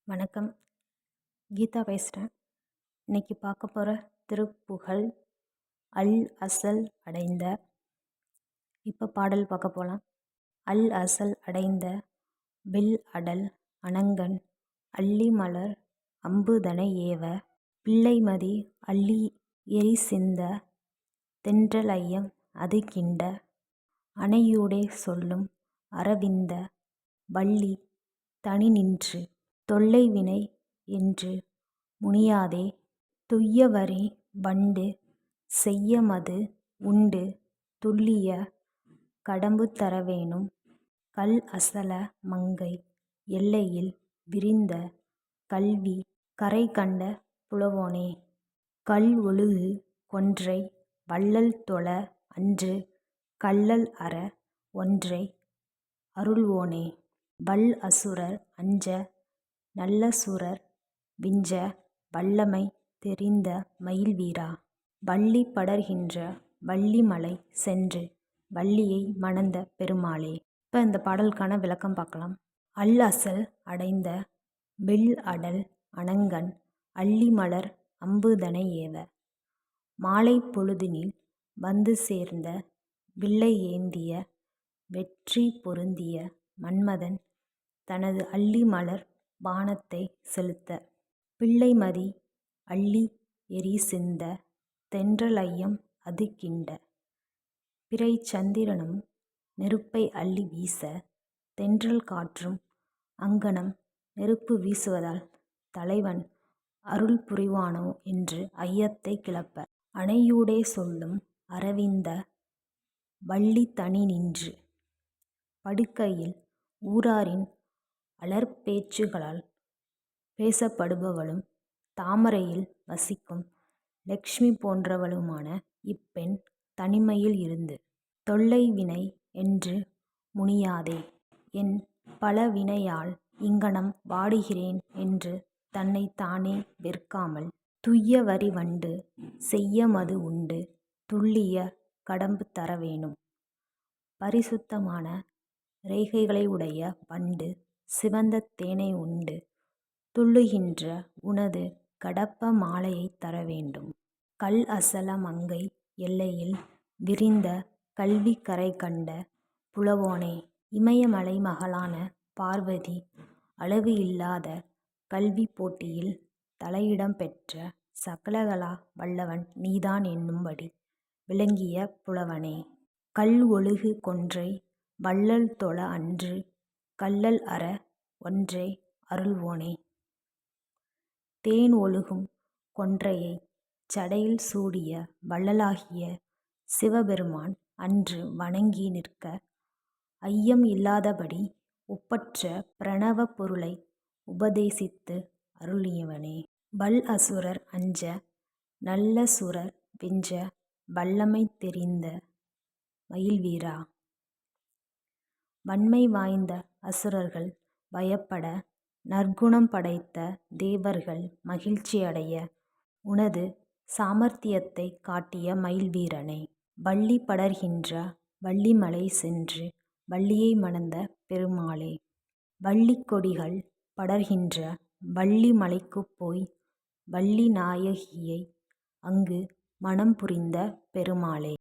வணக்கம். கீதா பேசுகிறேன். இன்னைக்கு பார்க்க போகிற திருப்புகழ் அல் அசல் அடைந்த. இப்போ பாடல் பார்க்க போகலாம். அல் அசல் அடைந்த வில் அடல் அணங்கன் அள்ளி மலர் அம்புதனை ஏவ பிள்ளைமதி அள்ளி எரி சிந்த தென்றலையம் அது கிண்ட அணையூடே சொல்லும் அரவிந்த வள்ளி தனி நின்று தொல்லைவினை என்று முனியாதே துய்யவரி வண்டு செய்யமது உண்டு துள்ளிய கடம்பு தரவேணும் கல் அசல மங்கை எல்லையில் விரிந்த கல்வி கரை கண்ட புலவோனே கல் ஒழுகு கொன்றை வள்ளல் தொழ அன்று கள்ளல் அற ஒன்றை அருள்வோனே வல் அசுரர் அஞ்ச நல்ல சூரர் விஞ்ச வல்லமை தெரிந்த மயில்வீரா வள்ளி படர்கின்ற வள்ளிமலை சென்று வள்ளியை மணந்த பெருமாளே. இப்போ இந்த பாடலுக்கான விளக்கம் பார்க்கலாம். அல் அசல் அடைந்த வில் அடல் அணங்கன் அள்ளி மலர் அம்புதனை ஏவ மாலை பொழுதினில் வந்து சேர்ந்த வில்லை ஏந்திய வெற்றி பொருந்திய மன்மதன் தனது அள்ளி மலர் பாணத்தை செலுத்த பிள்ளைமதி அள்ளி எரி சிந்த தென்றலையம் அது கிண்ட பிறை சந்திரனும் நெருப்பை அள்ளி வீச தென்றல் காற்றும் அங்கனம் நெருப்பு வீசுவதால் தலைவன் அருள் புரிவானோ என்று ஐயத்தை கிளப்ப அணையூடே சொல்லும் அரவிந்த வள்ளி தனி நின்று படுக்கையில் ஊராரின் அலர்பேச்சுகளால் பேசப்படுபவளும் தாமரையில் வசிக்கும் லக்ஷ்மி போன்றவளுமான இப்பெண் தனிமையில் இருந்து தொல்லை வினை என்று முனியாதே என் பல வினையால் இங்கனம் வாடுகிறேன் என்று தன்னை தானே வெறுக்காமல் துய்யவரி வண்டு செய்யமது உண்டு துள்ளிய கடம்பு தர வேணும் பரிசுத்தமான ரேகைகளை உடைய வண்டு சிவந்த தேனை உண்டு துள்ளுகின்ற உனது கடப்ப மாலையை தர வேண்டும். கல் அசல மங்கை எல்லையில் விரிந்த கல்வி கரை கண்ட புலவோனே இமயமலை மகளான பார்வதி அளவு இல்லாத கல்வி போட்டியில் தலையிடம் பெற்ற சகலகலா வல்லவன் நீதான் என்னும்படி விளங்கிய புலவனே கல் ஒழுகு கொன்றை வள்ளல் தொழ அன்று கள்ளல் அற ஒன்றை அருள்வோனே தேன் ஒழுகும் கொன்றையை சடையில் சூடிய வள்ளலாகிய சிவபெருமான் அன்று வணங்கி நிற்க ஐயம் இல்லாதபடி ஒப்பற்ற பிரணவ பொருளை உபதேசித்து அருளியவனே வல் அசுரர் அஞ்ச நல்ல சூரர் விஞ்ச வல்லமை தெரிந்த மயில்வீரா வன்மை வாய்ந்த அசுரர்கள் பயப்பட நற்குணம் படைத்த தேவர்கள் மகிழ்ச்சியடைய உனது சாமர்த்தியத்தை காட்டிய மயில்வீரனே வள்ளி படர்கின்ற வள்ளிமலை சென்று வள்ளியை மணந்த பெருமாளே வள்ளிக் கொடிகள் படர்கின்ற வள்ளி மலைக்குப் போய் வள்ளி நாயகியை அங்கு மணம் புரிந்த பெருமாளே